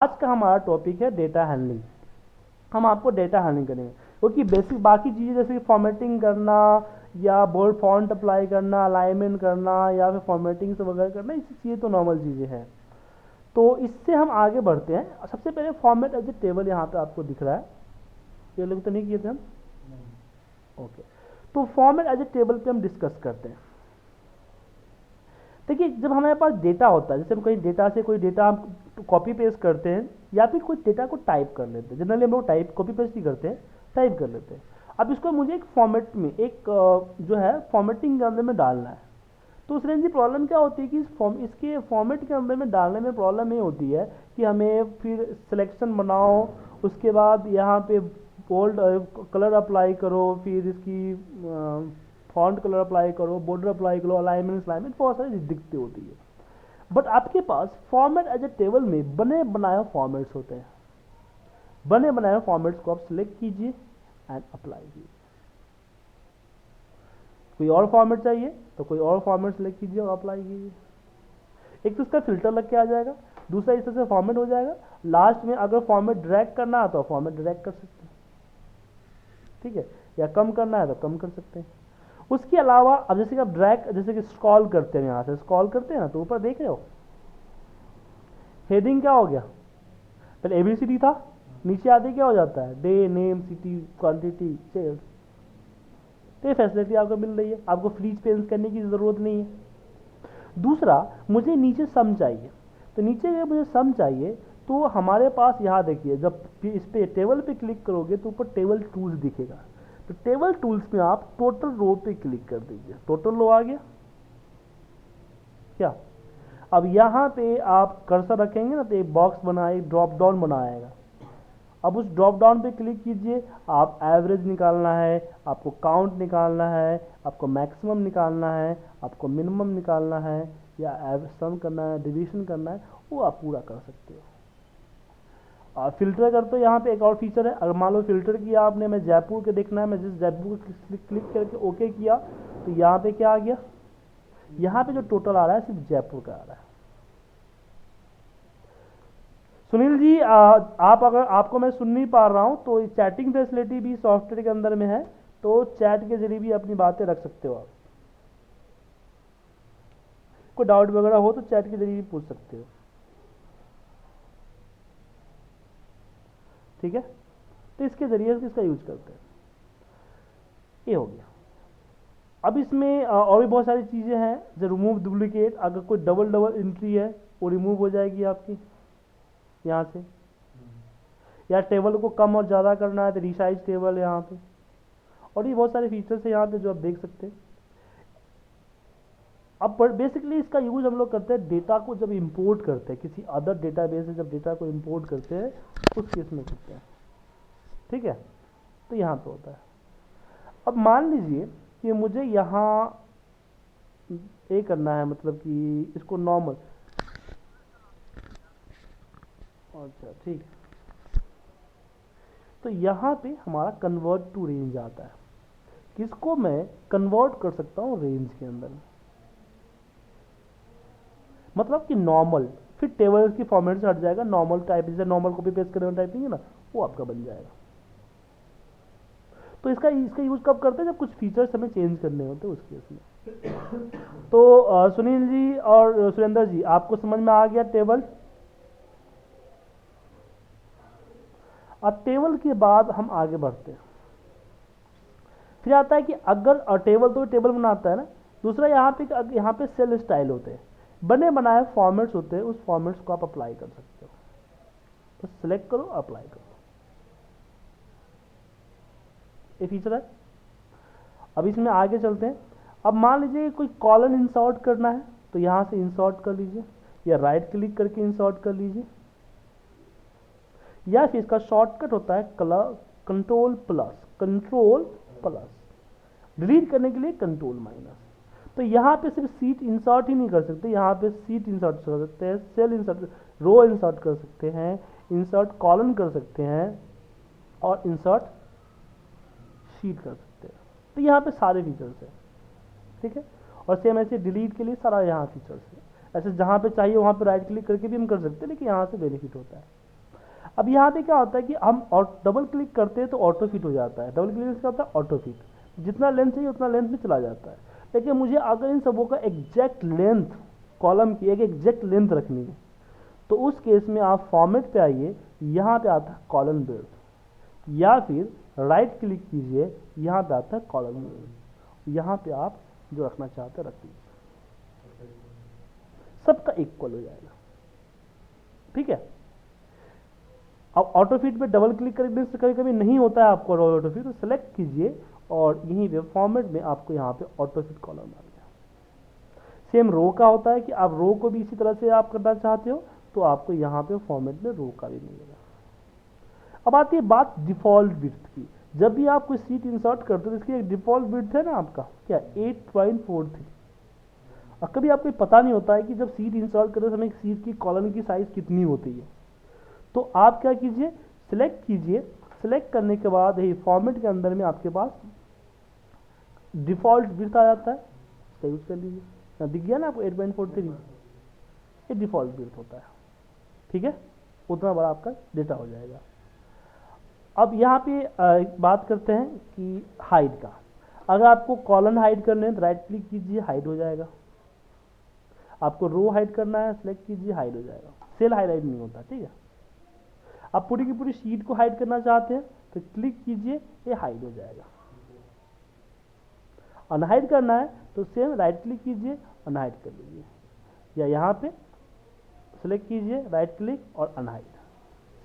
आज का हमारा टॉपिक है डेटा हैंडलिंग। हम आपको डेटा हैंडलिंग करेंगे क्योंकि बेसिक बाकी चीज़ें जैसे कि फॉर्मेटिंग करना या बोल्ड फॉन्ट अप्लाई करना, अलाइनमेंट करना या फिर फॉर्मेटिंग से वगैरह करना, इसी चीज़ें तो नॉर्मल चीज़ें हैं। तो इससे हम आगे बढ़ते हैं। सबसे पहले फॉर्मेट एज ए टेबल यहाँ पे आपको दिख रहा है, ये लोग तो नहीं किए थे हम? ओके, तो फॉर्मेट एज ए टेबल पे हम डिस्कस करते हैं। देखिए, जब हमारे पास डेटा होता है, जैसे हम कहीं डेटा से कोई डेटा हम कॉपी पेस्ट करते हैं या फिर कोई डेटा को टाइप कर लेते हैं। जनरली हम लोग टाइप कॉपी पेस्ट ही करते हैं, टाइप कर लेते हैं। अब इसको मुझे एक फॉर्मेट में एक जो है फॉर्मेटिंग के अंदर में डालना है। तो उस रेंज की प्रॉब्लम क्या होती है कि इसके फॉर्मेट के अंदर में डालने में प्रॉब्लम ये होती है कि हमें फिर सिलेक्शन बनाओ, उसके बाद यहाँ पे बोल्ड कलर अप्लाई करो, फिर इसकी फॉन्ट कलर अप्लाई करो, बॉर्डर अप्लाई करो, अलाइनमेंट बहुत सारी दिक्कतें होती है। बट आपके पास फॉर्मेट एज ए टेबल में बने बनाए फॉर्मेट्स होते हैं। बने बनाए फॉर्मेट्स को आप सिलेक्ट कीजिए एंड अप्लाई कीजिए। कोई और फॉर्मेट चाहिए तो कोई और फॉर्मेट सिलेक्ट कीजिए और अप्लाई कीजिए। एक तो इसका फिल्टर लग के आ जाएगा, दूसरा इस तरह से फॉर्मेट हो जाएगा। लास्ट में अगर फॉर्मेट ड्रैग करना है तो फॉर्मेट ड्रैग कर सकते हैं, ठीक है, या कम करना है तो कम कर सकते हैं। उसके अलावा अब जैसे कि आप ड्रैग, जैसे कि स्क्रॉल करते हैं, यहाँ से स्क्रॉल करते हैं ना, तो ऊपर देख रहे हो हेडिंग क्या हो गया, पहले एबीसीडी था, नीचे आते क्या हो जाता है day, name, city, quantity, sales. तो ये फैसिलिटी आपको मिल रही है, आपको फ्रीज पेंस करने की ज़रूरत नहीं है। दूसरा, मुझे नीचे सम चाहिए, तो नीचे अगर मुझे सम चाहिए तो हमारे पास यहाँ देखिए, जब इस पे टेबल पे क्लिक करोगे तो ऊपर टेबल टूल्स दिखेगा। तो टेबल टूल्स में आप टोटल रो पे क्लिक कर दीजिए। टोटल रो आ गया क्या? अब यहाँ पे आप कर्सर रखेंगे ना तो एक बॉक्स बना, एक ड्रॉप डाउन बनाएगा। अब उस ड्रॉप डाउन पे क्लिक कीजिए। आप एवरेज निकालना है, आपको काउंट निकालना है, आपको मैक्सिमम निकालना है, आपको मिनिमम निकालना है, या सम करना है, डिवीजन करना है, वो आप पूरा कर सकते हो। और फिल्टर करते हो, यहाँ पे एक और फीचर है। अगर मान लो फिल्टर किया आपने, मैं जयपुर के देखना है, मैं जिस जयपुर को क्लिक करके ओके किया तो यहाँ पे क्या आ गया, यहाँ पे जो टोटल आ रहा है सिर्फ जयपुर का आ रहा है। सुनील जी, आप अगर आपको मैं सुन नहीं पा रहा हूँ तो चैटिंग फैसिलिटी भी सॉफ्टवेयर के अंदर में है, तो चैट के जरिए भी अपनी बातें रख सकते हो। आप कोई डाउट वगैरह हो तो चैट के जरिए भी पूछ सकते हो, ठीक है। तो इसके जरिए इसका यूज करते हैं। ये हो गया। अब इसमें और भी बहुत सारी चीज़ें हैं, जैसे रिमूव डुप्लीकेट। अगर कोई डबल डबल एंट्री है वो रिमूव हो जाएगी आपकी यहाँ से, या टेबल को कम और ज़्यादा करना है तो रिसाइज टेबल यहाँ पे। और ये बहुत सारे फीचर्स हैं यहाँ पे जो आप देख सकते हैं। अब बेसिकली इसका यूज हम लोग करते हैं डेटा को जब इंपोर्ट करते हैं, किसी अदर डेटाबेस से जब डेटा को इंपोर्ट करते हैं उस केस में करते हैं, ठीक है। तो यहाँ पे होता है। अब मान लीजिए कि मुझे यहाँ ये करना है, मतलब कि इसको नॉर्मल, अच्छा ठीक है। तो यहाँ पे हमारा कन्वर्ट टू रेंज आता है। किसको मैं कन्वर्ट कर सकता हूँ रेंज के अंदर, मतलब कि नॉर्मल, फिर टेबल की फॉर्मेट से हट जाएगा, नॉर्मल टाइप, जैसे नॉर्मल कॉपी पेस्ट करें टाइपिंग है ना, वो आपका बन जाएगा। तो इसका यूज कब करते हैं, जब कुछ फीचर्स हमें चेंज करने होते हैं उस केस में। तो सुनील जी और सुरेंद्र जी, आपको समझ में आ गया टेबल? अब टेबल के बाद हम आगे बढ़ते हैं। फिर आता है कि अगर टेबल, तो टेबल बनाता है ना। दूसरा यहाँ पे सेल स्टाइल होते हैं, बने बनाए फॉर्मेट्स होते हैं, उस फॉर्मेट्स को आप अप्लाई कर सकते हो। तो सिलेक्ट करो, अप्लाई करो, ये फीचर है। अब इसमें आगे चलते हैं। अब मान लीजिए कोई कॉलन इंसर्ट करना है तो यहाँ से इंसर्ट कर लीजिए, या राइट क्लिक करके इंसर्ट कर लीजिए, या फिर इसका शॉर्टकट होता है कंट्रोल प्लस, डिलीट करने के लिए कंट्रोल माइनस। तो यहाँ पे सिर्फ सीट इंसर्ट ही नहीं कर सकते, यहाँ पे सीट इंसर्ट कर सकते हैं, सेल इंसर्ट, रो इंसर्ट कर सकते हैं, इंसर्ट कॉलन कर सकते हैं, और इंसर्ट शीट कर सकते हैं। तो यहाँ पे सारे फीचर्स हैं, ठीक है। और सेम ऐसे डिलीट के लिए सारा यहाँ फीचर्स है। ऐसे जहाँ पे चाहिए वहाँ पे राइट क्लिक करके भी हम कर सकते हैं, लेकिन यहाँ से बेनिफिट होता है। अब यहाँ पे क्या होता है कि हम डबल क्लिक करते हैं तो ऑटो फिट हो जाता है, डबल क्लिक से होता है ऑटो फिट, जितना लेंथ चाहिए उतना लेंथ में चला जाता है। लेकिन मुझे अगर इन सबों का एग्जैक्ट लेंथ, कॉलम की एक एग्जैक्ट लेंथ रखनी है, तो उस केस में आप फॉर्मेट पे आइए, यहाँ पे आता है कॉलम विड्थ, या फिर राइट क्लिक कीजिए, यहाँ पे आता है कॉलम विड्थ, यहाँ पे आप जो रखना चाहते हैं रख लीजिए, सबका इक्वल हो जाएगा। ठीक है। अब ऑटो फिट पे डबल क्लिक करने से कभी कभी नहीं होता है आपको ऑटो फिट, तो सेलेक्ट कीजिए और यहीं पे फॉर्मेट में आपको यहाँ पे ऑटो फिट कॉलम आ गया। सेम रो का होता है कि आप रो को भी इसी तरह से आप करना चाहते हो तो आपको यहाँ पे फॉर्मेट में रो का भी मिलेगा। अब आती है बात डिफॉल्ट विड्थ की। जब भी आप कोई सीट इंसर्ट करते हो तो इसकी एक डिफॉल्ट विड्थ है ना आपका क्या 8.43। और कभी आपको पता नहीं होता है कि जब सीट इंसर्ट करते समय सीट की कॉलम की साइज कितनी होती है, तो आप क्या कीजिए, सिलेक्ट कीजिए, सिलेक्ट करने के बाद यही फॉर्मेट के अंदर में आपके पास डिफॉल्ट विड्थ आ जाता है, इसका यूज कर लीजिए। दिख गया ना आपको 8.43, ये डिफॉल्ट विड्थ होता है। ठीक है, उतना बड़ा आपका डेटा हो जाएगा। अब यहाँ पे बात करते हैं कि हाइड का। अगर आपको कॉलम हाइड करने हैं तो राइट क्लिक कीजिए, हाइड हो जाएगा। आपको रो हाइड करना है, सिलेक्ट कीजिए, हाइड हो जाएगा। सेल हाईलाइट नहीं होता। ठीक है, आप पूरी की पूरी शीट को हाइड करना चाहते हैं तो क्लिक कीजिए, ये हाइड हो जाएगा। अनहाइड करना है तो सेम राइट क्लिक कीजिए, अनहाइड कर लीजिए, या यहाँ पे सिलेक्ट कीजिए, राइट क्लिक और अनहाइड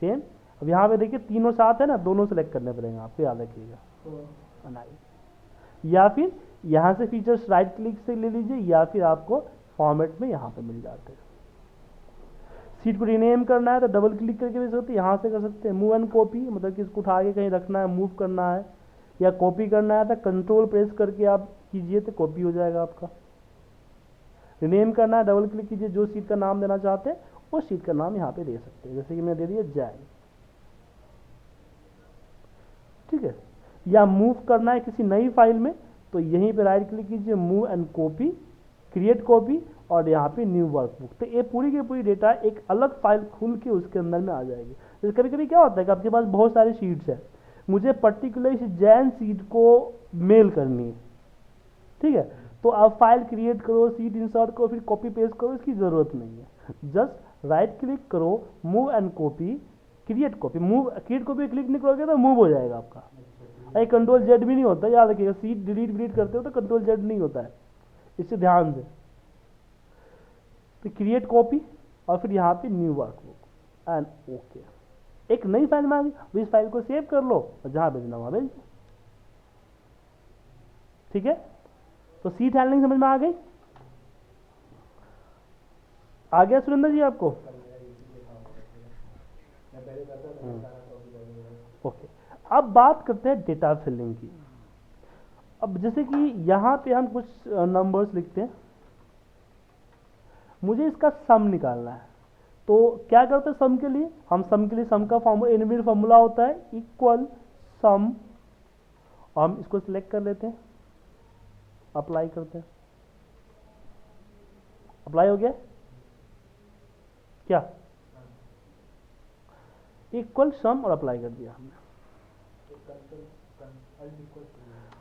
सेम। अब यहाँ पे देखिए तीनों साथ है ना, दोनों सेलेक्ट करने पड़ेंगे आपको, याद रखिएगा। अनहाइड, या फिर यहाँ से फीचर्स राइट क्लिक से ले लीजिए, या फिर आपको फॉर्मेट में यहाँ पे मिल जाते हैं। सीट को रीनेम करना है तो डबल क्लिक करके भी सकते हैं, यहाँ से कर सकते हैं। मूव एंड कॉपी, मतलब कि इसको उठा के कहीं रखना है, मूव करना है या कॉपी करना है तो कंट्रोल प्रेस करके आप कीजिए तो कॉपी हो जाएगा आपका। रीनेम करना है, डबल क्लिक कीजिए, जो सीट का नाम देना चाहते हैं उस सीट का नाम यहाँ पे दे सकते हैं, जैसे कि मैं दे दिया जैन। ठीक है, या मूव करना है किसी नई फाइल में तो यहीं पे राइट क्लिक कीजिए, move and copy, create copy, और यहाँ पे न्यू वर्कबुक। तो ये पूरी की पूरी डेटा एक अलग फाइल खुल के उसके अंदर में आ जाएगी। जैसे कभी कभी क्या होता है कि आपके पास बहुत सारी शीट्स है, मुझे पर्टिकुलर इस जैन सीट को मेल करनी है। ठीक है, तो आप फाइल क्रिएट करो, सीट इंसर्ट करो, फिर कॉपी पेस्ट करो, इसकी जरूरत नहीं है। जस्ट राइट क्लिक करो, move and copy, create copy. Move create copy click नहीं करोगे तो मूव हो जाएगा आपका। अरे कंट्रोल जेड भी नहीं होता, याद रखिएगा। सीट डिलीट करते हो तो कंट्रोल जेड नहीं होता है, इससे ध्यान से। तो क्रिएट कॉपी और फिर यहाँ पे न्यू वर्कबुक एंड ओके। एक नई फाइल में आ गई, इस फाइल को सेव कर लो और जहाँ भेजना वहाँ भेज दो। ठीक है, तो सीट हैंडलिंग समझ में आ गई? आ गया सुरेंद्र जी आपको? ओके, अब बात करते हैं डेटा फिलिंग की। अब जैसे कि यहाँ पे हम कुछ नंबर्स लिखते हैं, मुझे इसका सम निकालना है, तो क्या करते हैं सम के लिए? हम सम के लिए सम का फॉर्मूला, इनबिल्ट फॉर्मूला होता है इक्वल सम, और हम इसको सिलेक्ट कर लेते हैं, अप्लाई करते हैं। अप्लाई हो गया क्या? इक्वल सम और अप्लाई कर दिया हमने।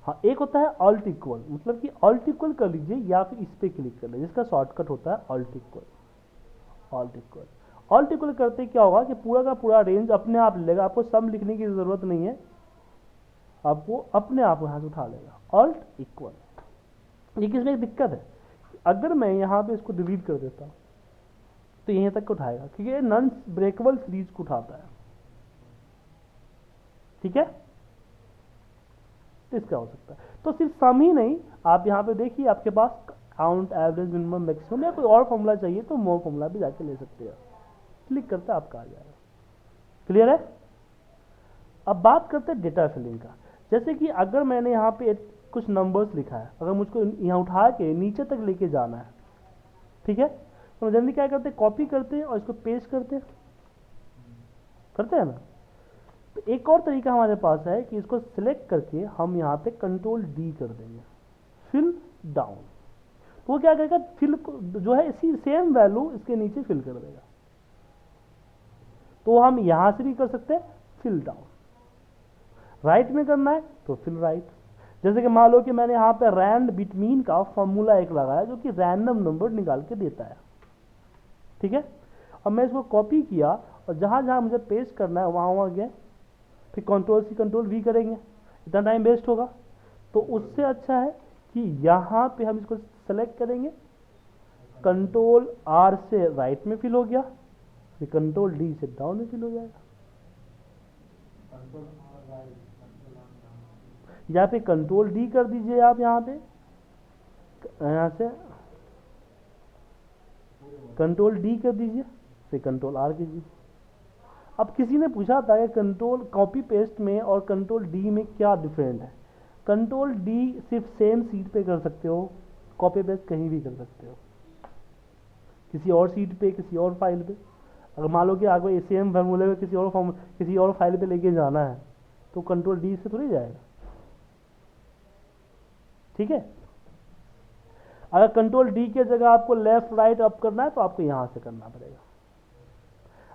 हाँ, एक होता है ऑल्ट इक्वल, मतलब कि ऑल्ट इक्वल कर लीजिए या फिर इस पे क्लिक कर लीजिए, जिसका शॉर्टकट होता है alt equal. Alt equal, alt equal करते क्या होगा कि पूरा का पूरा रेंज अपने आप लेगा, आपको सम लिखने की जरूरत नहीं है, आपको अपने आप यहाँ से उठा लेगा। ऑल्ट इक्वल, लेकिन इसमें एक दिक्कत है, अगर मैं यहाँ पे इसको डिलीट कर देता हूँ तो यहीं तक उठाएगा, क्योंकि ये नॉन ब्रेकेबल सीरीज को उठाता है। ठीक है, इसका हो सकता है। तो सिर्फ सम ही नहीं, आप यहाँ पे देखिए आपके पास काउंट, एवरेज, मिनिमम, मैक्सिमम, या कोई और फॉर्मूला चाहिए तो मोर फॉर्मूला भी जाके ले सकते हैं। क्लिक करते आपका आ जाएगा। क्लियर है? अब बात करते हैं डेटा फिलिंग का। जैसे कि अगर मैंने यहाँ पे कुछ नंबर्स लिखा है, अगर मुझको यहाँ उठा के नीचे तक लेके जाना है, ठीक है, तो जल्दी क्या करते हैं, कॉपी करते हैं और इसको पेस्ट करते हैं ना। तो एक और तरीका हमारे पास है कि इसको सिलेक्ट करके हम यहाँ पे कंट्रोल डी कर देंगे, फिल डाउन। तो वो क्या करेगा, फिल जो है इसी सेम वैल्यू इसके नीचे फिल कर देगा। तो हम यहाँ से भी कर सकते हैं फिल डाउन। राइट में करना है तो फिल राइट। जैसे कि मान लो कि मैंने यहाँ पे रैंड बिटवीन का फॉर्मूला एक लगाया जो कि रैंडम नंबर निकाल के देता है, ठीक है। अब मैं इसको कॉपी किया और जहाँ जहाँ मुझे पेस्ट करना है वहाँ वहाँ गया, फिर कंट्रोल सी कंट्रोल वी करेंगे, इतना टाइम वेस्ट होगा। तो उससे अच्छा है कि यहाँ पे हम इसको सेलेक्ट करेंगे, कंट्रोल आर से राइट में फिल हो गया, फिर कंट्रोल डी से डाउन में फिल हो जाएगा। यहाँ पे कंट्रोल डी कर दीजिए आप, यहाँ पे यहाँ से कंट्रोल डी कर दीजिए, फिर कंट्रोल आर कीजिए। अब किसी ने पूछा था कि कंट्रोल कॉपी पेस्ट में और कंट्रोल डी में क्या डिफरेंट है। कंट्रोल डी सिर्फ सेम सीट पे कर सकते हो, कॉपी पेस्ट कहीं भी कर सकते हो, किसी और सीट पे, किसी और फाइल पे। अगर मान लो कि आपको सेम फार्मूले में किसी और फाइल पे लेके जाना है तो कंट्रोल डी से थोड़ी जाएगा, ठीक है। अगर कंट्रोल डी के जगह आपको लेफ्ट राइट अप करना है तो आपको यहां से करना पड़ेगा।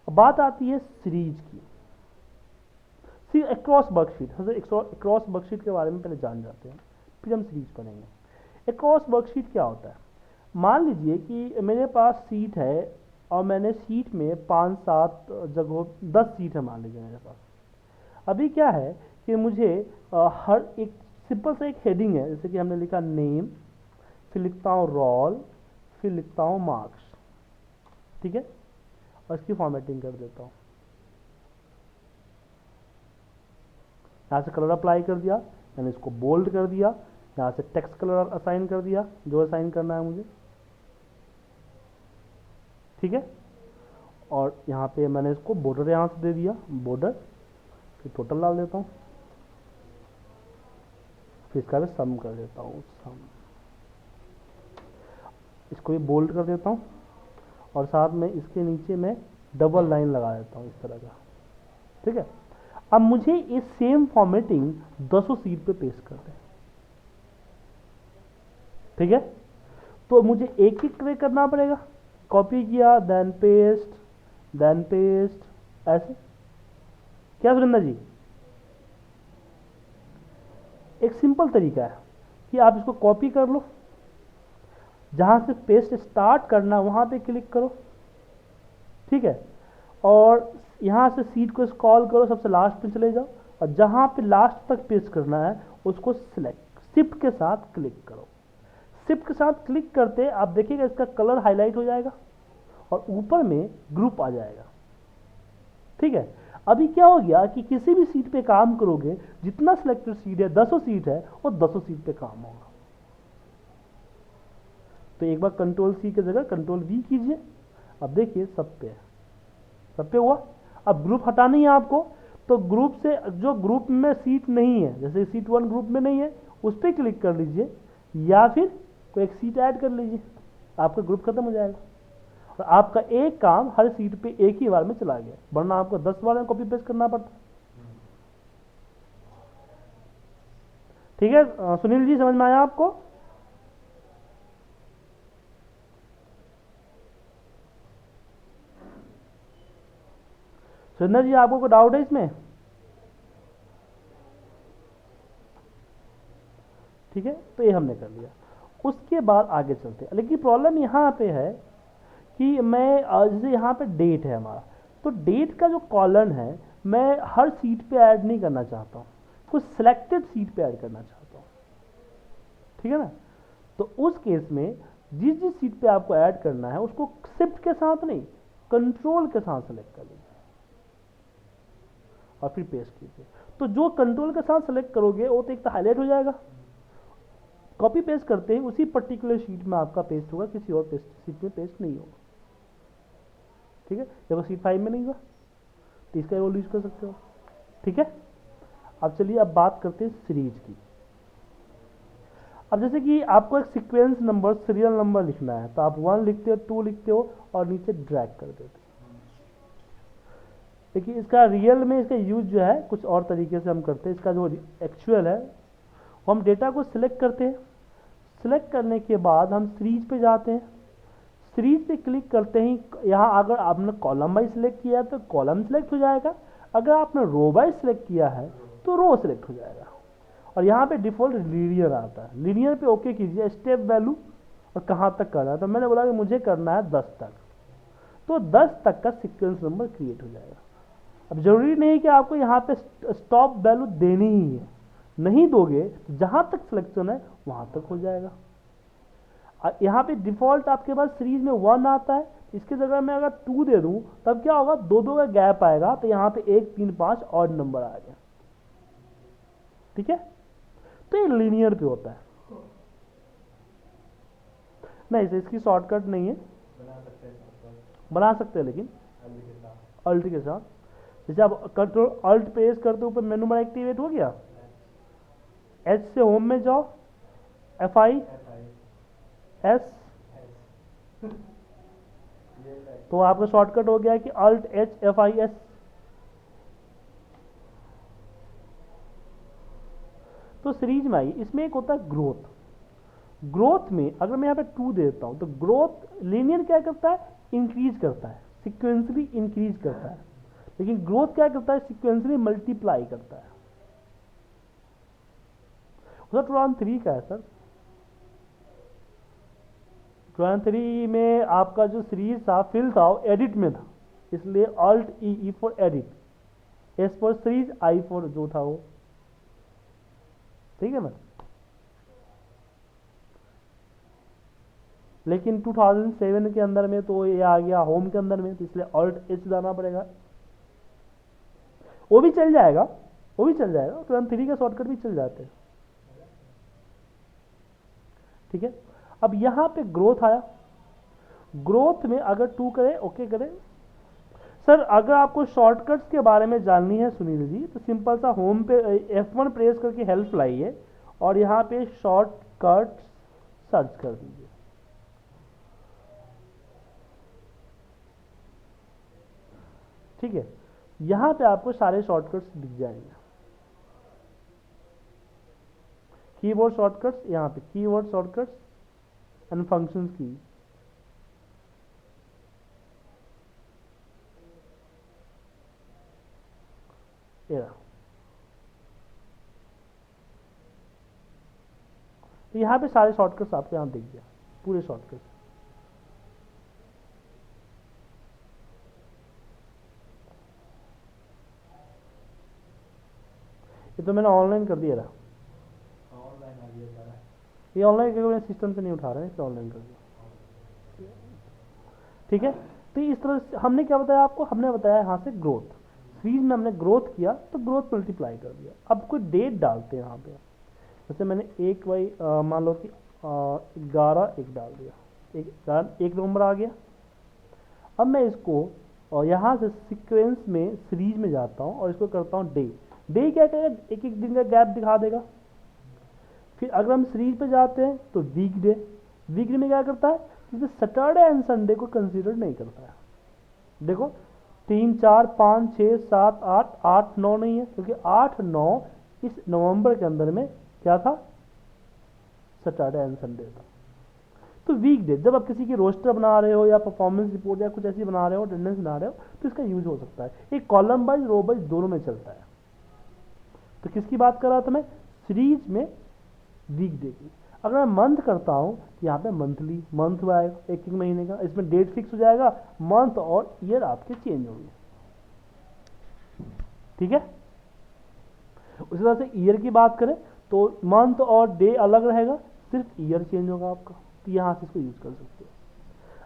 अब बात आती है सीरीज की। अक्रॉस वर्कशीट, अक्रॉस वर्कशीट के बारे में पहले जान जाते हैं, फिर हम सीरीज पढ़ेंगे। अक्रॉस वर्कशीट क्या होता है? मान लीजिए कि मेरे पास सीट है और मैंने सीट में 5-7 जगहों 10 सीट है मान लीजिए मेरे पास। अभी क्या है कि मुझे हर एक सिंपल सा एक हेडिंग है, जैसे कि हमने लिखा नेम, फिर लिखता हूँ रोल, फिर लिखता हूँ मार्क्स, ठीक है, और इसकी फॉर्मेटिंग कर देता हूँ। यहाँ से कलर अप्लाई कर दिया, मैंने इसको बोल्ड कर दिया, यहाँ से टेक्स्ट कलर असाइन कर दिया जो असाइन करना है मुझे, ठीक है। और यहाँ पे मैंने इसको बॉर्डर यहाँ से दे दिया, बॉर्डर, फिर टोटल डाल देता हूँ, फिर इसका भी सम कर देता हूँ, सम, इसको भी बोल्ड कर देता हूँ और साथ में इसके नीचे मैं डबल लाइन लगा देता हूँ इस तरह का, ठीक है। अब मुझे इस सेम फॉर्मेटिंग 200 सीट पे पेस्ट कर दें, ठीक है। तो मुझे एक एक करना पड़ेगा, कॉपी किया देन पेस्ट, ऐसे। क्या सुरेंद्र जी? एक सिंपल तरीका है कि आप इसको कॉपी कर लो, जहां से पेस्ट स्टार्ट करना वहां पे क्लिक करो, ठीक है, और यहां से सीट को स्क्रॉल करो, सबसे लास्ट पे चले जाओ और जहां पे लास्ट तक पेस्ट करना है उसको सिलेक्ट, शिफ्ट के साथ क्लिक करो। शिफ्ट के साथ क्लिक करते आप देखिएगा इसका कलर हाईलाइट हो जाएगा और ऊपर में ग्रुप आ जाएगा, ठीक है। अभी क्या हो गया कि किसी भी सीट पे काम करोगे, जितना सिलेक्टेड सीट है 200 सीट है, वो 200 सीट पे काम होगा। तो एक बार कंट्रोल सी की जगह कंट्रोल वी कीजिए, अब देखिए सब पे हुआ। अब ग्रुप हटानी है आपको, तो ग्रुप से जो ग्रुप में सीट नहीं है, जैसे सीट 1 ग्रुप में नहीं है, उस पर क्लिक कर लीजिए या फिर कोई एक सीट ऐड कर लीजिए, आपका ग्रुप खत्म हो जाएगा और आपका एक काम हर सीट पे एक ही बार में चला गया, वरना आपको 10 बार में कॉपी पेस्ट करना पड़ता। ठीक है सुनील जी, समझ में आया आपको? सुरेंद्र जी, आपको कोई डाउट है इसमें? ठीक है, तो ये हमने कर लिया। उसके बाद आगे चलते हैं, लेकिन प्रॉब्लम यहाँ पे है कि मैं जैसे यहाँ पे डेट है हमारा, तो डेट का जो कॉलम है मैं हर सीट पे ऐड नहीं करना चाहता हूँ, कुछ सिलेक्टेड सीट पे ऐड करना चाहता हूँ, ठीक है ना। तो उस केस में जिस जिस सीट पे आपको ऐड करना है उसको शिफ्ट के साथ नहीं, कंट्रोल के साथ सेलेक्ट कर लीजिए और फिर पेस्ट कीजिए। तो जो कंट्रोल के साथ सेलेक्ट करोगे वो तो एक तो हाईलाइट हो जाएगा, कॉपी पेस्ट करते ही उसी पर्टिकुलर शीट में आपका पेस्ट होगा, किसी और सीट में पेस्ट नहीं होगा, ठीक है। जब सीट 5 में नहीं हुआ तो इसका रोल यूज कर सकते हो, ठीक है। अब चलिए अब बात करते हैं सीरीज की। अब जैसे कि आपको एक सीक्वेंस नंबर, सीरियल नंबर लिखना है, तो आप 1 लिखते हो, 2 लिखते हो और नीचे ड्रैग कर देते हो। देखिए इसका रियल में इसका यूज जो है कुछ और तरीके से हम करते हैं। इसका जो एक्चुअल है वो हम डेटा को सिलेक्ट करते हैं, सिलेक्ट करने के बाद हम सीरीज पे जाते हैं, सीरीज पे क्लिक करते ही यहाँ अगर आपने कॉलम वाइज सिलेक्ट किया है तो कॉलम सिलेक्ट हो जाएगा, अगर आपने रो वाइज सिलेक्ट किया है तो रो सिलेक्ट हो जाएगा। और यहाँ पे डिफ़ॉल्ट लीनियर आता है, लीनियर पे ओके कीजिए, स्टेप वैल्यू और कहाँ तक करना है, तो मैंने बोला कि मुझे करना है 10 तक, तो 10 तक का सीक्वेंस नंबर क्रिएट हो जाएगा। अब जरूरी नहीं कि आपको यहाँ पे स्टॉप वैल्यू देनी ही है, नहीं दोगे तो जहाँ तक सिलेक्शन है वहाँ तक हो जाएगा। यहाँ पे डिफ़ॉल्ट आपके पास सीरीज में 1 आता है, इसकी जगह मैं अगर 2 दे दूँ तब क्या होगा, 2 का गैप आएगा, तो यहाँ पे 1 3 5 ऑड नंबर आ गया। ठीक है, तो ये लीनियर पे होता है। नहीं सर, इसकी शॉर्टकट नहीं है, बना सकते हैं लेकिन अल्ट के साथ। जैसे आप कंट्रोल अल्ट प्रेस करते ऊपर मेनू बार एक्टिवेट हो गया, एच से होम में जाओ, FI S, तो आपका शॉर्टकट हो गया कि अल्ट H FI S। तो सीरीज में आइए, इसमें एक होता है ग्रोथ। ग्रोथ में अगर मैं यहाँ पे 2 देता हूँ तो ग्रोथ लीनियर क्या करता है, इंक्रीज करता है, सिक्वेंसली इंक्रीज करता है, लेकिन ग्रोथ क्या करता है, सिक्वेंसली मल्टीप्लाई करता है। सर 2 का है सर, 2 में आपका जो सीरीज था फिल था वो एडिट में था, इसलिए alt E for edit, S for series, I for जो था वो। ठीक है ना, लेकिन 2007 के अंदर में तो ये आ गया होम के अंदर में, तो इसलिए अल्ट H जाना पड़ेगा। वो भी चल जाएगा, वो भी चल जाएगा, 2 का शॉर्टकट भी चल जाते हैं। ठीक है, अब यहाँ पे ग्रोथ आया, ग्रोथ में अगर 2 करें, ओके करें। सर अगर आपको शॉर्टकट्स के बारे में जाननी है सुनील जी, तो सिंपल सा होम पे F1 प्रेस करके हेल्प लाइए और यहाँ पे शॉर्टकट्स सर्च कर दीजिए। ठीक है, यहाँ पे आपको सारे शॉर्टकट्स दिख जाएंगे, कीबोर्ड शॉर्टकट्स, यहाँ पे कीवर्ड शॉर्टकट्स एंड फंक्शंस की। तो यहाँ पे सारे शॉर्टकट्स आपको यहाँ दिख गया, पूरे शॉर्टकट्स। ये तो मैंने ऑनलाइन कर दिया था, ये ऑनलाइन क्योंकि सिस्टम से नहीं उठा रहे हैं, इसलिए ऑनलाइन कर दिया। ठीक है, तो इस तरह से हमने क्या बताया आपको, हमने बताया यहाँ से ग्रोथ, सीरीज में हमने ग्रोथ किया तो ग्रोथ मल्टीप्लाई कर दिया। अब कोई डेट डालते हैं यहाँ पे, जैसे मैंने 1 बाई मान लो कि 11/1 डाल दिया, 1 नवंबर आ गया। अब मैं इसको और यहाँ से सीक्वेंस में सीरीज में जाता हूँ और इसको करता हूँ डे। डे क्या करेगा, एक एक दिन का गैप दिखा देगा। फिर अगर हम सीरीज पे जाते हैं तो वीक डे, वीक डे में क्या करता है, जैसे सैटरडे एंड संडे को कंसीडर नहीं करता है। देखो 3 4 5 6 7 8 8 9 नहीं है, क्योंकि 8 9 इस नवंबर के अंदर में क्या था, सैटरडे एंड संडे था। तो वीक डे, जब आप किसी की रोस्टर बना रहे हो या परफॉर्मेंस रिपोर्ट या कुछ ऐसी बना रहे हो, अटेंडेंस बना रहे हो, तो इसका यूज हो सकता है। एक कॉलम वाइज रो वाइज दोनों में चलता है। तो किसकी बात कर रहा था मैं, सीरीज में वीक डे की। अगर मैं मंथ करता हूँ तो यहाँ पे मंथली, मंथ आएगा एक एक महीने का, इसमें डेट फिक्स हो जाएगा, मंथ और ईयर आपके चेंज होंगे। ठीक है, उसी तरह से ईयर की बात करें तो मंथ और डे अलग रहेगा, सिर्फ ईयर चेंज होगा आपका, तो यहाँ से इसको यूज कर सकते हो।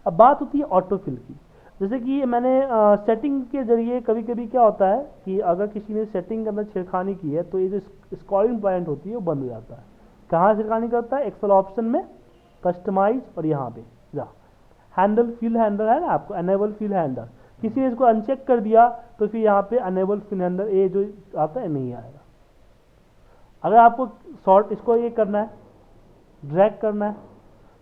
अब बात होती है ऑटोफिल की, जैसे कि मैंने सेटिंग के जरिए कभी कभी क्या होता है कि अगर किसी ने सेटिंग के अंदर छेड़खानी की है तो ये जो स्क्रॉलिंग पॉइंट होती है वो बंद हो जाता है। कहाँ छेड़खानी करता है, एक्सेल ऑप्शन में कस्टमाइज और यहाँ पे जा हैंडल, फिल हैंडल है ना आपको, अनेबल फिल हैंडल, किसी ने इसको अनचेक कर दिया तो फिर यहाँ पे अनेबल फिल हैंडल ये जो आता है नहीं आएगा। अगर आपको शॉर्ट इसको ये करना है, ड्रैग करना है,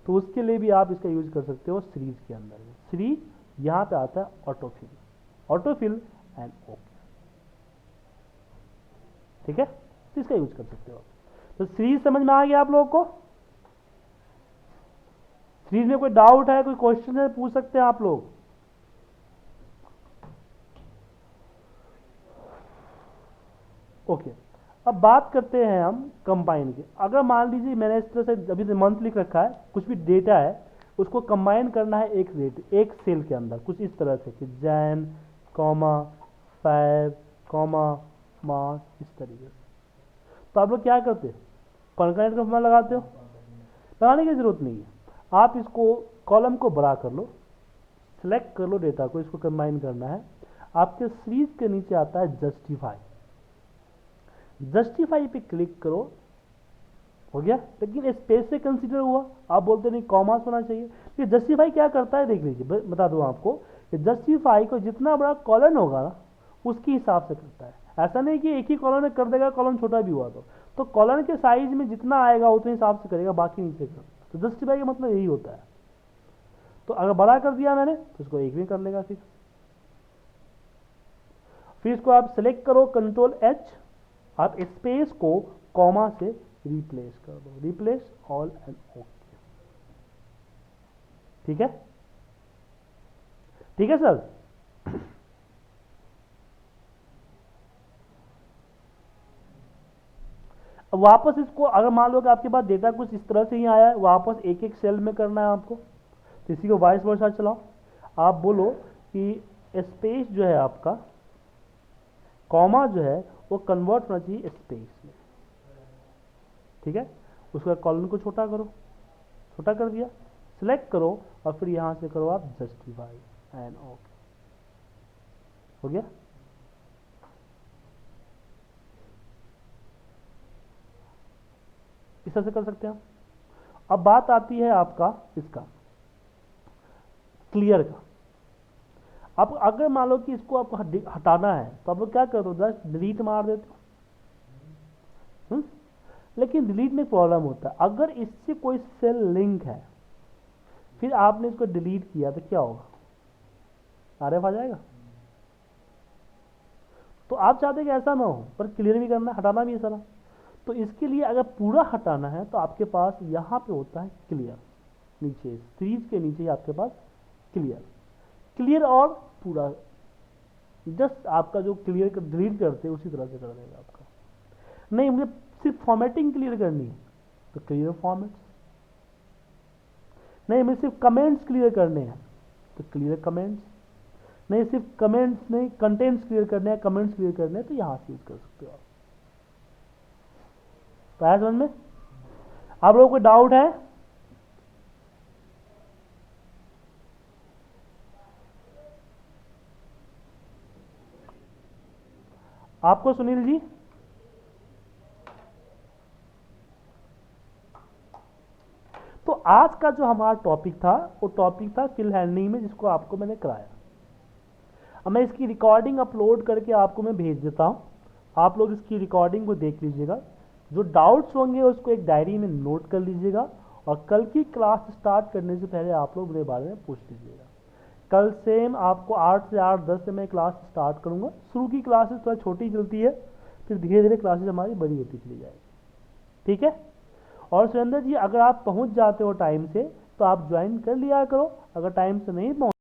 तो उसके लिए भी आप इसका यूज कर सकते हो सीरीज के अंदर में। सीरीज यहाँ पे आता है ऑटोफिल, ऑटोफिल एंड ओके। ठीक है, तो इसका यूज कर सकते हो। तो सीरीज समझ में आ गया आप लोगों को। सीरीज में कोई डाउट है, कोई क्वेश्चन है, पूछ सकते हैं आप लोग। ओके, अब बात करते हैं हम कंबाइन की। अगर मान लीजिए मैंने इस तरह से अभी मंथ लिख रखा है, कुछ भी डेटा है उसको कंबाइन करना है एक रेट एक सेल के अंदर, कुछ इस तरह से कि जैन कॉमा फैब कॉमा मार्च, इस तरीके से। तो आप लोग क्या करते हो, कॉन्करेंट का फॉर्मूला लगाते हो, लगाने की जरूरत नहीं है। आप इसको कॉलम को बड़ा कर लो, सिलेक्ट कर लो डेटा को, इसको कंबाइन करना है। आपके सीरीज के नीचे आता है जस्टिफाई, जस्टिफाई पे क्लिक करो, हो गया। लेकिन स्पेस से कंसीडर हुआ, आप बोलते नहीं कॉमास होना चाहिए। ये जस्टिफाई क्या करता है देख लीजिए, बता दूं आपको कि जस्टिफाई को जितना बड़ा कॉलन होगा ना उसके हिसाब से करता है। ऐसा नहीं कि एक ही कॉलन में कर देगा, कॉलन छोटा भी हुआ तो कॉलन के साइज में जितना आएगा उतने हिसाब से करेगा, बाकी नीचे कर। तो जस्टिफाई का मतलब यही होता है। तो अगर बड़ा कर दिया मैंने तो इसको एक में कर लेगा। फिर इसको आप सिलेक्ट करो कंट्रोल एच, आप स्पेस को कॉमा से रिप्लेस कर दो, रिप्लेस ऑल एंड ओके। ठीक है, ठीक है सर। अब वापस इसको अगर मान लो कि आपके पास डेटा कुछ इस तरह से ही आया है, वापस एक एक सेल में करना है आपको, तो इसी को वाइस वर्सा चलाओ। आप बोलो कि स्पेस जो है आपका, कॉमा जो है वो कन्वर्ट होना चाहिए स्पेस में। ठीक है, उसका कॉलन को छोटा करो, छोटा कर दिया, सिलेक्ट करो और फिर यहां से करो आप जस्टिफाई एंड ओके, हो गया। इस तरह से कर सकते हैं। अब बात आती है आपका इसका क्लियर का। अब अगर मान लो कि इसको आपको हटाना है तो आप लोग क्या करो, जस्ट डिलीट मार देते हो। लेकिन डिलीट में प्रॉब्लम होता है, अगर इससे कोई सेल लिंक है फिर आपने इसको डिलीट किया तो क्या होगा, आरएफ आ जाएगा। तो आप चाहते हैं कि ऐसा ना हो, पर क्लियर भी करना, हटाना भी है सारा। तो इसके लिए अगर पूरा हटाना है तो आपके पास यहाँ पे होता है क्लियर, नीचे सीरीज के नीचे आपके पास क्लियर, क्लियर और पूरा, जस्ट आपका जो क्लियर डिलीट करते हैं उसी तरह से कर देगा आपका। नहीं मुझे सिर्फ फॉर्मेटिंग क्लियर करनी है तो क्लियर फॉर्मेट्स, नहीं मुझे सिर्फ कमेंट्स क्लियर करने हैं तो क्लियर कमेंट्स, नहीं सिर्फ कमेंट्स नहीं कंटेंट्स क्लियर करने हैं, कमेंट्स क्लियर करने हैं, तो यहां से यूज कर सकते हो आप। तो आया समझ में? आप लोगों को डाउट है? आपको सुनील जी? तो आज का जो हमारा टॉपिक था वो टॉपिक था फिल हैंडलिंग में, जिसको आपको मैंने कराया। अब मैं इसकी रिकॉर्डिंग अपलोड करके आपको मैं भेज देता हूं, आप लोग इसकी रिकॉर्डिंग को देख लीजिएगा। जो डाउट्स होंगे उसको एक डायरी में नोट कर लीजिएगा और कल की क्लास स्टार्ट करने से पहले आप लोग मेरे बारे में पूछ लीजिएगा। कल सेम आपको 8 से 8:10 से मैं क्लास स्टार्ट करूंगा। शुरू की क्लासेस थोड़ा छोटी चलती है, फिर धीरे धीरे क्लासेस हमारी बड़ी होती चली जाएगी। ठीक है? और सुरेंद्र जी अगर आप पहुंच जाते हो टाइम से तो आप ज्वाइन कर लिया करो, अगर टाइम से नहीं पहुंच